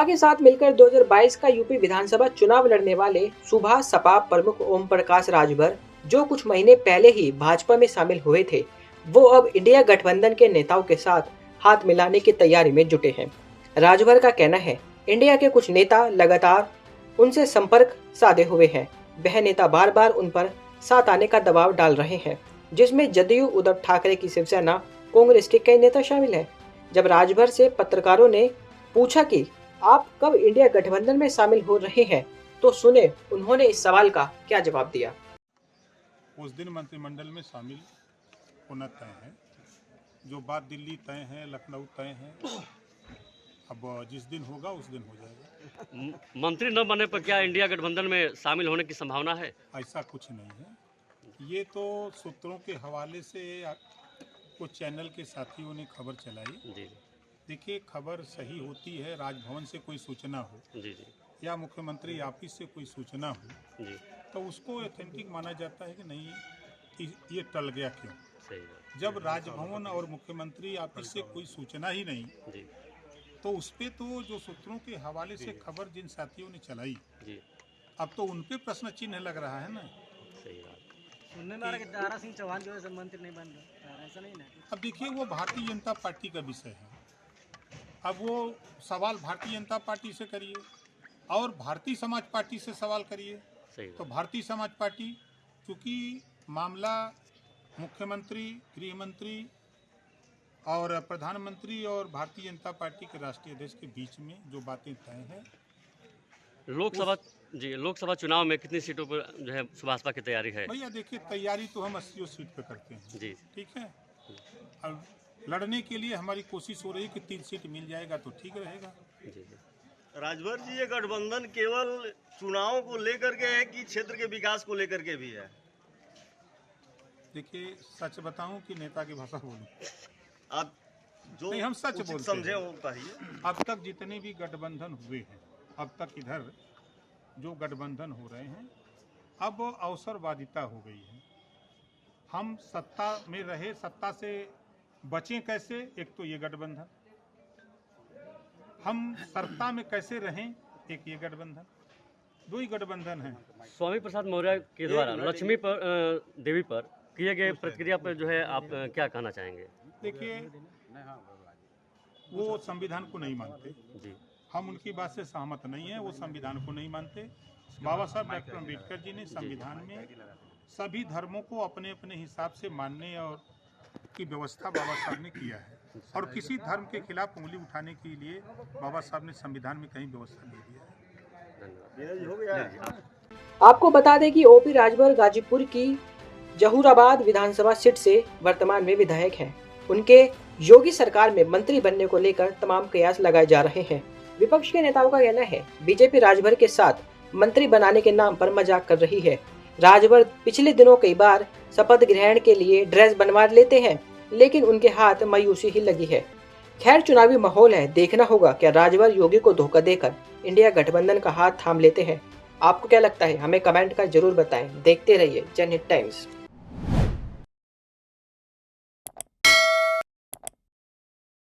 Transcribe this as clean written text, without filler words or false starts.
के साथ मिलकर 2022 का यूपी विधानसभा चुनाव लड़ने वाले सुभा सपा प्रमुख ओम प्रकाश राजभर, जो कुछ महीने पहले ही भाजपा में शामिल हुए थे, वो अब इंडिया गठबंधन के नेताओं के साथ हाथ मिलाने की तैयारी में जुटे हैं। राजभर का कहना है, इंडिया के कुछ नेता लगातार उनसे संपर्क साधे हुए हैं। वह नेता बार बार उन पर साथ आने का दबाव डाल रहे हैं, जिसमें जदयू, उद्धव ठाकरे की शिवसेना, कांग्रेस के कई नेता शामिल हैं। जब राजभर से पत्रकारों ने पूछा कि आप कब इंडिया गठबंधन में शामिल हो रहे हैं, तो सुने उन्होंने इस सवाल का क्या जवाब दिया। उस दिन मंत्रिमंडल में शामिल होना तय है। जो बात दिल्ली तय है, लखनऊ तय है, अब जिस दिन होगा उस दिन हो जाएगा। मंत्री न बने पर क्या इंडिया गठबंधन में शामिल होने की संभावना है? ऐसा कुछ नहीं है। ये तो सूत्रों के हवाले से कुछ चैनल के साथियों ने खबर चलाई। जी देखिए, खबर सही होती है, राजभवन से कोई सूचना हो जी या मुख्यमंत्री ऑफिस से कोई सूचना हो जी, तो उसको ऑथेंटिक माना जाता है कि नहीं, ये टल गया क्यों। सही है। जब राजभवन और मुख्यमंत्री ऑफिस से कोई सूचना ही नहीं, जी तो उस पे तो जो सूत्रों के हवाले से खबर जिन साथियों ने चलाई, जी, अब तो उन पे प्रश्न चिन्ह लग रहा है ना। सही बात। सुनने में आ रहा है कि दारा सिंह चौहान जो है मंत्री नहीं बन रहे, ऐसा नहीं ना? अब देखिए, वो भारतीय जनता पार्टी का विषय है। अब वो सवाल भारतीय जनता पार्टी से करिए और भारतीय समाज पार्टी से सवाल करिए। सही तो भारतीय समाज पार्टी, चूँकि मामला मुख्यमंत्री, गृह मंत्री और प्रधानमंत्री और भारतीय जनता पार्टी के राष्ट्रीय अध्यक्ष के बीच में जो बातें तय हैं। लोकसभा चुनाव में कितनी सीटों पर जो है भाजपा की तैयारी है? भैया देखिए, तैयारी तो हम 80 सीट पे करते हैं जी, ठीक है। अब लड़ने के लिए हमारी कोशिश हो रही है कि 3 सीट मिल जाएगा तो ठीक रहेगा। जी जी। राजभर जी, ये गठबंधन केवल चुनाव को लेकर के है कि क्षेत्र के विकास को लेकर के भी है? देखिए, सच बताऊं कि नेता की भाषा बोलूं, आप जो नहीं, हम सच उचित बोलते समझे हैं। वो कहिए। अब तक जितने भी गठबंधन हुए हैं, अब तक इधर जो गठबंधन हो रहे हैं, अब अवसरवादिता हो गई है। हम सत्ता में रहे, सत्ता से बचें कैसे, एक तो ये गठबंधन, हम सत्ता में कैसे रहें, एक ये गठबंधन, 2 ही गठबंधन है। स्वामी प्रसाद मौर्य के द्वारा लक्ष्मी देवी पर किए गए प्रतिक्रिया पर जो है आप क्या कहना चाहेंगे? देखिए, वो संविधान को नहीं मानते, जी, हम उनकी बात से सहमत नहीं है। वो संविधान को नहीं मानते। बाबा साहब डॉक्टर अम्बेडकर जी ने संविधान में सभी धर्मों को अपने अपने हिसाब से मानने और की व्यवस्था बाबा साहब ने किया है, और किसी धर्म के खिलाफ उंगली उठाने के लिए बाबा साहब ने संविधान में कहीं व्यवस्था नहीं दिया है। आपको बता दें कि ओपी राजभर गाजीपुर की जहूराबाद विधानसभा सीट से वर्तमान में विधायक हैं। उनके योगी सरकार में मंत्री बनने को लेकर तमाम कयास लगाए जा रहे हैं। विपक्ष के नेताओं का कहना है, बीजेपी राजभर के साथ मंत्री बनाने के नाम पर मजाक कर रही है। राजभर पिछले दिनों कई बार शपथ ग्रहण के लिए ड्रेस बनवा लेते हैं, लेकिन उनके हाथ मायूसी ही लगी है। खैर, चुनावी माहौल है, देखना होगा क्या राजभर योगी को धोखा देकर इंडिया गठबंधन का हाथ थाम लेते हैं। आपको क्या लगता है, हमें कमेंट कर जरूर बताएं। देखते रहिए जनहित टाइम्स।